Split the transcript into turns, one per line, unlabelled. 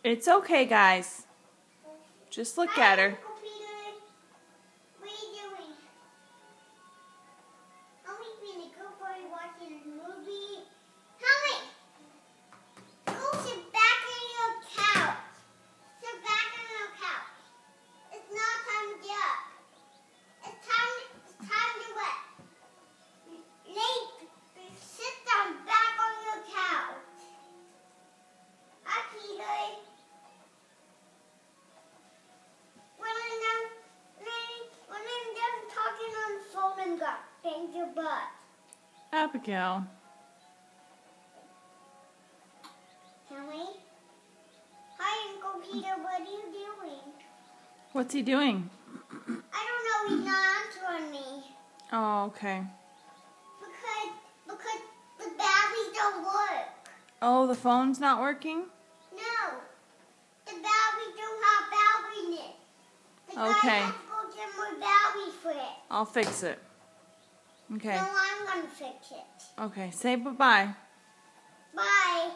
It's okay, guys. Just look at her.
Uncle Peter, what are you doing? Mommy being a good boy watching a movie. Mommy, go sit back on your couch. Sit back on your couch. It's not time to get up. It's time to what? Sit down back on your couch. Hi, Peter. When I'm done talking on the phone and got banged your butt.
Abigail.
Kelly? Hi, Uncle Peter. What are you doing?
What's he doing?
I don't know. He's not answering me.
Oh, okay.
Because the batteries don't work.
Oh, the phone's not working?
No. The batteries don't have battery in it. The
Okay.
guy has to go get more batteries for it.
I'll fix it. Okay.
No, I'm going to fix it.
Okay. Say bye-bye.
Bye.